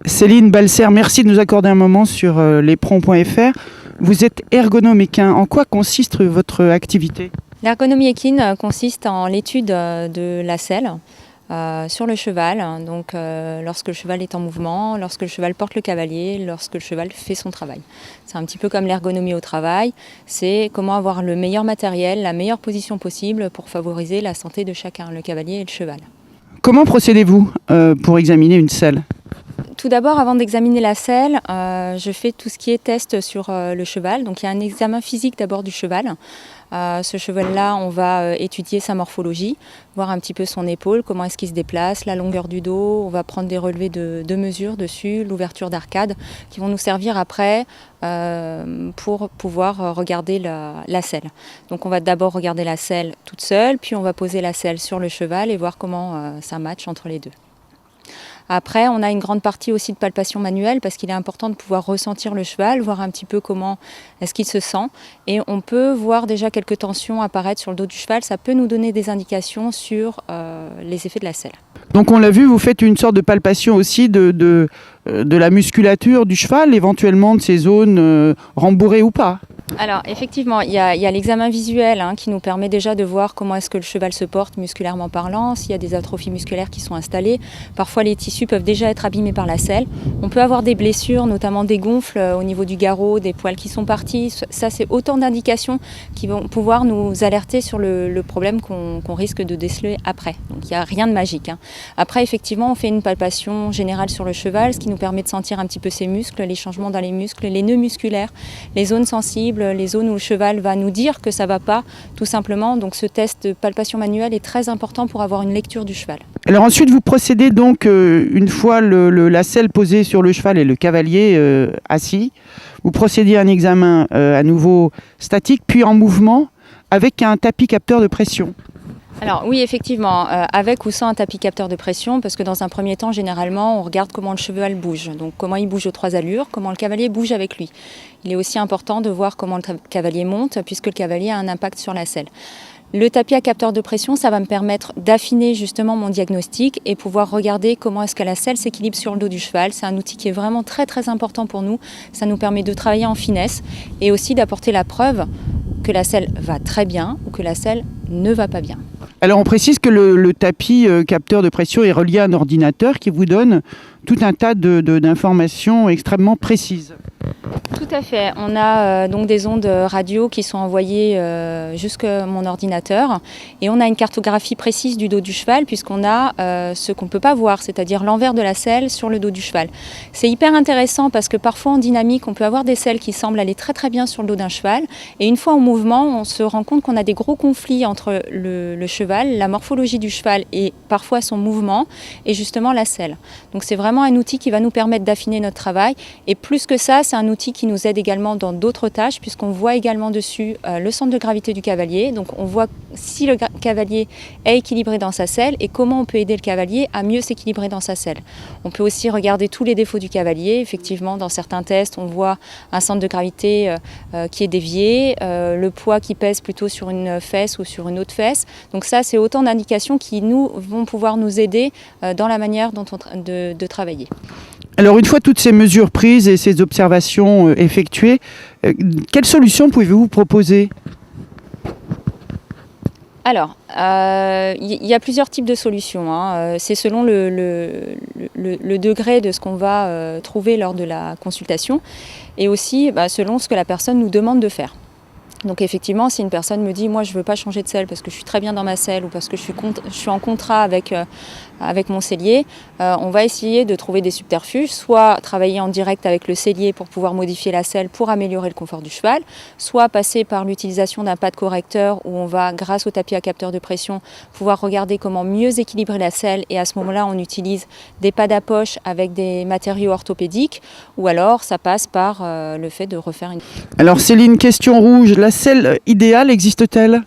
Céline Balser, merci de nous accorder un moment sur l'éperon.fr. Vous êtes ergonome équin. En quoi consiste votre activité ? L'ergonomie équine consiste en l'étude de la selle sur le cheval. Donc, lorsque le cheval est en mouvement, lorsque le cheval porte le cavalier, lorsque le cheval fait son travail. C'est un petit peu comme l'ergonomie au travail. C'est comment avoir le meilleur matériel, la meilleure position possible pour favoriser la santé de chacun, le cavalier et le cheval. Comment procédez-vous pour examiner une selle ? Tout d'abord, avant d'examiner la selle, je fais tout ce qui est test sur le cheval. Donc il y a un examen physique d'abord du cheval. Ce cheval-là, on va étudier sa morphologie, voir un petit peu son épaule, comment est-ce qu'il se déplace, la longueur du dos. On va prendre des relevés de mesure dessus, l'ouverture d'arcade, qui vont nous servir après pour pouvoir regarder la selle. Donc on va d'abord regarder la selle toute seule, puis on va poser la selle sur le cheval et voir comment ça match entre les deux. Après, on a une grande partie aussi de palpation manuelle parce qu'il est important de pouvoir ressentir le cheval, voir un petit peu comment est-ce qu'il se sent. Et on peut voir déjà quelques tensions apparaître sur le dos du cheval. Ça peut nous donner des indications sur les effets de la selle. Donc on l'a vu, vous faites une sorte de palpation aussi de la musculature du cheval, éventuellement de ces zones rembourrées ou pas. Alors effectivement, il y a l'examen visuel qui nous permet déjà de voir comment est-ce que le cheval se porte musculairement parlant, s'il y a des atrophies musculaires qui sont installées. Parfois les tissus peuvent déjà être abîmés par la selle. On peut avoir des blessures, notamment des gonfles au niveau du garrot, des poils qui sont partis. Ça, c'est autant d'indications qui vont pouvoir nous alerter sur le problème qu'on risque de déceler après. Donc il n'y a rien de magique. Après, effectivement, on fait une palpation générale sur le cheval, ce qui nous permet de sentir un petit peu ses muscles, les changements dans les muscles, les nœuds musculaires, les zones sensibles, les zones où le cheval va nous dire que ça ne va pas, tout simplement. Donc ce test de palpation manuelle est très important pour avoir une lecture du cheval. Alors ensuite, vous procédez donc, une fois la selle posée sur le cheval et le cavalier assis, vous procédez à un examen à nouveau statique, puis en mouvement, avec un tapis capteur de pression. Alors oui, effectivement, avec ou sans un tapis capteur de pression, parce que dans un premier temps, généralement, on regarde comment le cheval bouge. Donc comment il bouge aux 3 allures, comment le cavalier bouge avec lui. Il est aussi important de voir comment le cavalier monte, puisque le cavalier a un impact sur la selle. Le tapis à capteur de pression, ça va me permettre d'affiner justement mon diagnostic et pouvoir regarder comment est-ce que la selle s'équilibre sur le dos du cheval. C'est un outil qui est vraiment très très important pour nous. Ça nous permet de travailler en finesse et aussi d'apporter la preuve que la selle va très bien ou que la selle ne va pas bien. Alors on précise que le tapis capteur de pression est relié à un ordinateur qui vous donne tout un tas d'informations extrêmement précises. Tout à fait. On a donc des ondes radio qui sont envoyées jusqu'à mon ordinateur et on a une cartographie précise du dos du cheval puisqu'on a ce qu'on ne peut pas voir, c'est-à-dire l'envers de la selle sur le dos du cheval. C'est hyper intéressant parce que parfois en dynamique, on peut avoir des selles qui semblent aller très très bien sur le dos d'un cheval et une fois en mouvement, on se rend compte qu'on a des gros conflits entre le cheval, la morphologie du cheval et parfois son mouvement et justement la selle. Donc c'est vraiment un outil qui va nous permettre d'affiner notre travail et plus que ça, c'est un outil qui nous aide également dans d'autres tâches puisqu'on voit également dessus le centre de gravité du cavalier. Donc on voit si le cavalier est équilibré dans sa selle et comment on peut aider le cavalier à mieux s'équilibrer dans sa selle. On peut aussi regarder tous les défauts du cavalier. Effectivement, dans certains tests, on voit un centre de gravité qui est dévié, le poids qui pèse plutôt sur une fesse ou sur une autre fesse. Donc ça, c'est autant d'indications qui vont pouvoir nous aider dans la manière de travailler. Alors une fois toutes ces mesures prises et ces observations effectuées, quelles solutions pouvez-vous proposer ? Alors, il y a plusieurs types de solutions. C'est selon le degré de ce qu'on va trouver lors de la consultation et aussi selon ce que la personne nous demande de faire. Donc effectivement, si une personne me dit « moi je ne veux pas changer de selle parce que je suis très bien dans ma selle ou parce que je suis en contrat avec mon sellier », on va essayer de trouver des subterfuges, soit travailler en direct avec le sellier pour pouvoir modifier la selle pour améliorer le confort du cheval, soit passer par l'utilisation d'un pad correcteur où on va, grâce au tapis à capteur de pression, pouvoir regarder comment mieux équilibrer la selle et à ce moment-là, on utilise des pads à poche avec des matériaux orthopédiques ou alors ça passe par le fait de refaire une... Alors Céline, question rouge, la selle idéale existe-t-elle ?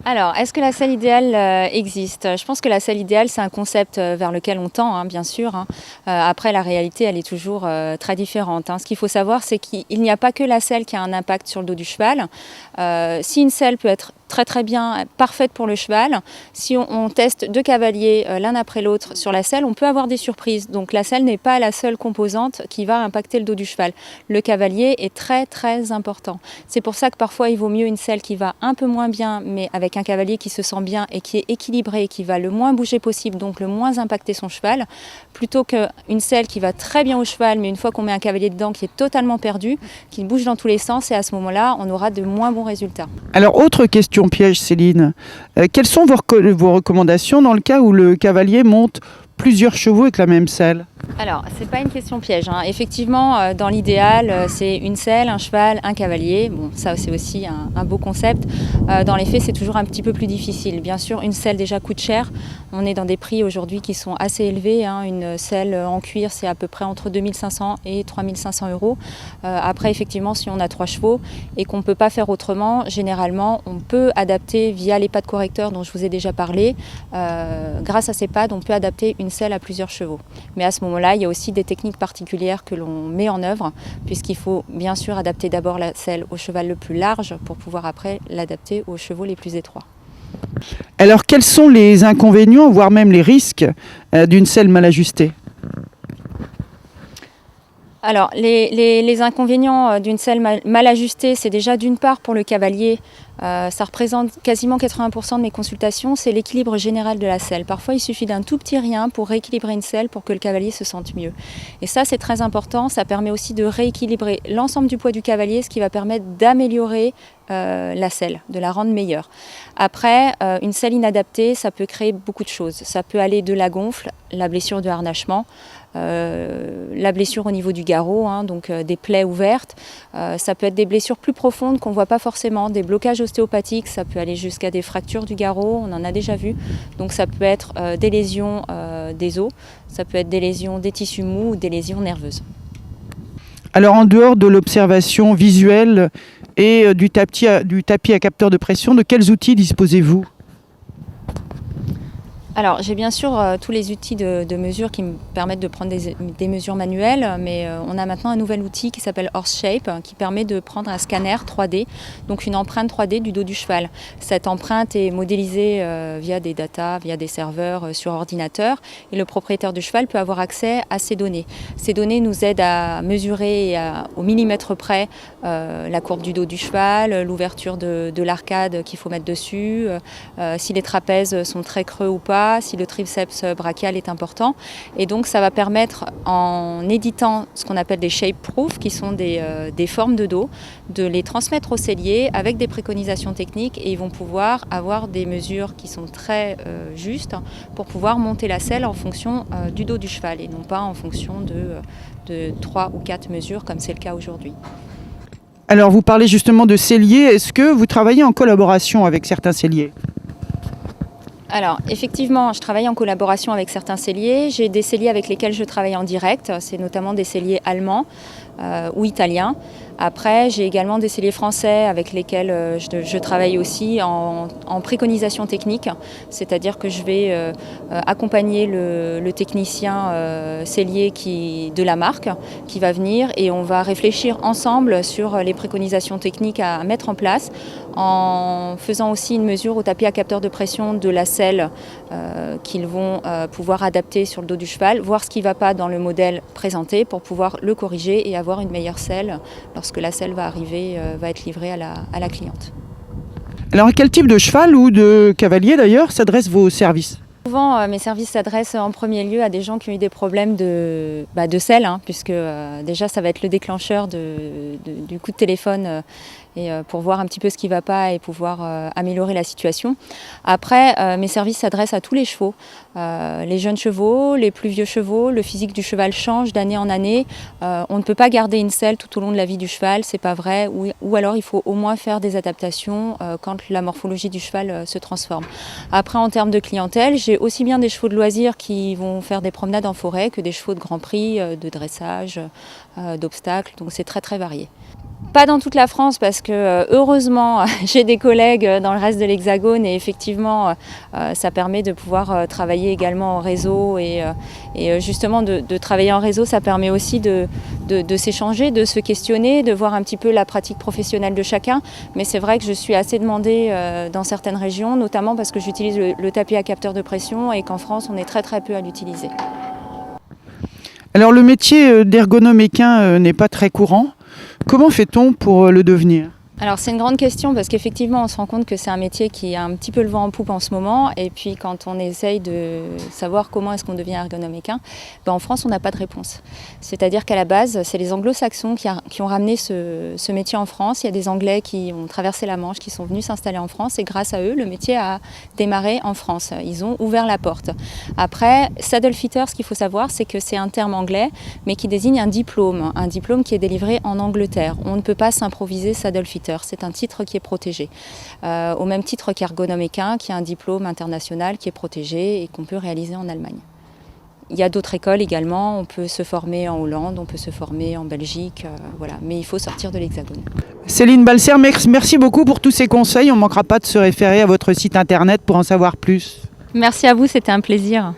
Alors, est-ce que la selle idéale existe? Je pense que la selle idéale, c'est un concept vers lequel on tend, hein, bien sûr. Après, la réalité, elle est toujours très différente. Ce qu'il faut savoir, c'est qu'il n'y a pas que la selle qui a un impact sur le dos du cheval. Si une selle peut être très bien, parfaite pour le cheval, si on teste deux cavaliers l'un après l'autre sur la selle, on peut avoir des surprises. Donc la selle n'est pas la seule composante qui va impacter le dos du cheval. Le cavalier est très important. C'est pour ça que parfois il vaut mieux une selle qui va un peu moins bien, mais avec un cavalier qui se sent bien et qui est équilibré, qui va le moins bouger possible, donc le moins impacter son cheval, plutôt qu'une selle qui va très bien au cheval, mais une fois qu'on met un cavalier dedans qui est totalement perdu, qui bouge dans tous les sens, et à ce moment-là, on aura de moins bons résultats. Alors, autre question piège, Céline. Quelles sont vos recommandations dans le cas où le cavalier monte plusieurs chevaux avec la même selle? Alors, c'est pas une question piège. Effectivement, dans l'idéal, c'est une selle, un cheval, un cavalier. Bon, ça, c'est aussi un beau concept. Dans les faits, c'est toujours un petit peu plus difficile. Bien sûr, une selle déjà coûte cher. On est dans des prix aujourd'hui qui sont assez élevés. Une selle en cuir, c'est à peu près entre 2500 et 3500 euros. Après, effectivement, si on a 3 chevaux et qu'on ne peut pas faire autrement, généralement, on peut adapter via les pads correcteurs dont je vous ai déjà parlé. Grâce à ces pads, on peut adapter une selle à plusieurs chevaux. Mais à ce moment-là, il y a aussi des techniques particulières que l'on met en œuvre, puisqu'il faut bien sûr adapter d'abord la selle au cheval le plus large pour pouvoir après l'adapter aux chevaux les plus étroits. Alors, quels sont les inconvénients, voire même les risques d'une selle mal ajustée? Alors, les inconvénients d'une selle mal ajustée, c'est déjà d'une part pour le cavalier, ça représente quasiment 80% de mes consultations, c'est l'équilibre général de la selle. Parfois, il suffit d'un tout petit rien pour rééquilibrer une selle pour que le cavalier se sente mieux. Et ça, c'est très important. Ça permet aussi de rééquilibrer l'ensemble du poids du cavalier, ce qui va permettre d'améliorer la selle, de la rendre meilleure. Après, une selle inadaptée, ça peut créer beaucoup de choses. Ça peut aller de la gonfle, la blessure de harnachement, la blessure au niveau du garrot, donc des plaies ouvertes. Ça peut être des blessures plus profondes qu'on ne voit pas forcément, des blocages ostéopathiques, ça peut aller jusqu'à des fractures du garrot, on en a déjà vu. Donc ça peut être des lésions des os, ça peut être des lésions des tissus mous ou des lésions nerveuses. Alors, en dehors de l'observation visuelle et du tapis à capteur de pression, de quels outils disposez-vous? Alors, j'ai bien sûr tous les outils de mesure qui me permettent de prendre des mesures manuelles, mais on a maintenant un nouvel outil qui s'appelle HorseShape, qui permet de prendre un scanner 3D, donc une empreinte 3D du dos du cheval. Cette empreinte est modélisée via des data, via des serveurs sur ordinateur, et le propriétaire du cheval peut avoir accès à ces données. Ces données nous aident à mesurer au millimètre près la courbe du dos du cheval, l'ouverture de l'arcade qu'il faut mettre dessus, si les trapèzes sont très creux ou pas, si le triceps brachial est important. Et donc ça va permettre, en éditant ce qu'on appelle des shape proof, qui sont des formes de dos, de les transmettre au sellier avec des préconisations techniques, et ils vont pouvoir avoir des mesures qui sont très justes pour pouvoir monter la selle en fonction du dos du cheval et non pas en fonction de 3 ou 4 mesures comme c'est le cas aujourd'hui. Alors, vous parlez justement de selliers. Est-ce que vous travaillez en collaboration avec certains selliers? Alors, effectivement, je travaille en collaboration avec certains selliers. J'ai des selliers avec lesquels je travaille en direct. C'est notamment des selliers allemands ou italiens. Après, j'ai également des selliers français avec lesquels je travaille aussi en préconisation technique. C'est-à-dire que je vais accompagner le technicien sellier de la marque qui va venir, et on va réfléchir ensemble sur les préconisations techniques à mettre en place, en faisant aussi une mesure au tapis à capteur de pression de la selle qu'ils vont pouvoir adapter sur le dos du cheval, voir ce qui ne va pas dans le modèle présenté pour pouvoir le corriger et avoir une meilleure selle lorsque la selle va arriver, va être livrée à la cliente. Alors, à quel type de cheval ou de cavalier d'ailleurs s'adressent vos services? Souvent, mes services s'adressent en premier lieu à des gens qui ont eu des problèmes de selle, puisque déjà ça va être le déclencheur du coup de téléphone et pour voir un petit peu ce qui ne va pas et pouvoir améliorer la situation. Après, mes services s'adressent à tous les chevaux, les jeunes chevaux, les plus vieux chevaux. Le physique du cheval change d'année en année. On ne peut pas garder une selle tout au long de la vie du cheval, c'est pas vrai, ou alors il faut au moins faire des adaptations quand la morphologie du cheval se transforme. Après, en termes de clientèle, j'ai aussi bien des chevaux de loisirs qui vont faire des promenades en forêt que des chevaux de grand prix, de dressage, d'obstacles, donc c'est très très varié. Pas dans toute la France parce que heureusement j'ai des collègues dans le reste de l'Hexagone et effectivement ça permet de pouvoir travailler également en réseau et justement de travailler en réseau, ça permet aussi de s'échanger, de se questionner, de voir un petit peu la pratique professionnelle de chacun. Mais c'est vrai que je suis assez demandée dans certaines régions, notamment parce que j'utilise le tapis à capteur de pression et qu'en France on est très peu à l'utiliser. Alors le métier d'ergonome équin n'est pas très courant. Comment fait-on pour le devenir ? Alors c'est une grande question parce qu'effectivement on se rend compte que c'est un métier qui a un petit peu le vent en poupe en ce moment et puis quand on essaye de savoir comment est-ce qu'on devient ergonome équin, en France on n'a pas de réponse. C'est-à-dire qu'à la base c'est les anglo-saxons qui ont ramené ce métier en France. Il y a des Anglais qui ont traversé la Manche, qui sont venus s'installer en France et grâce à eux le métier a démarré en France. Ils ont ouvert la porte. Après, saddle fitter, ce qu'il faut savoir c'est que c'est un terme anglais mais qui désigne un diplôme qui est délivré en Angleterre. On ne peut pas s'improviser saddle fitter. C'est un titre qui est protégé, au même titre qu'ergonome équin, qui est un diplôme international qui est protégé et qu'on peut réaliser en Allemagne. Il y a d'autres écoles également, on peut se former en Hollande, on peut se former en Belgique, voilà. Mais il faut sortir de l'Hexagone. Céline Balser, merci beaucoup pour tous ces conseils. On ne manquera pas de se référer à votre site internet pour en savoir plus. Merci à vous, c'était un plaisir.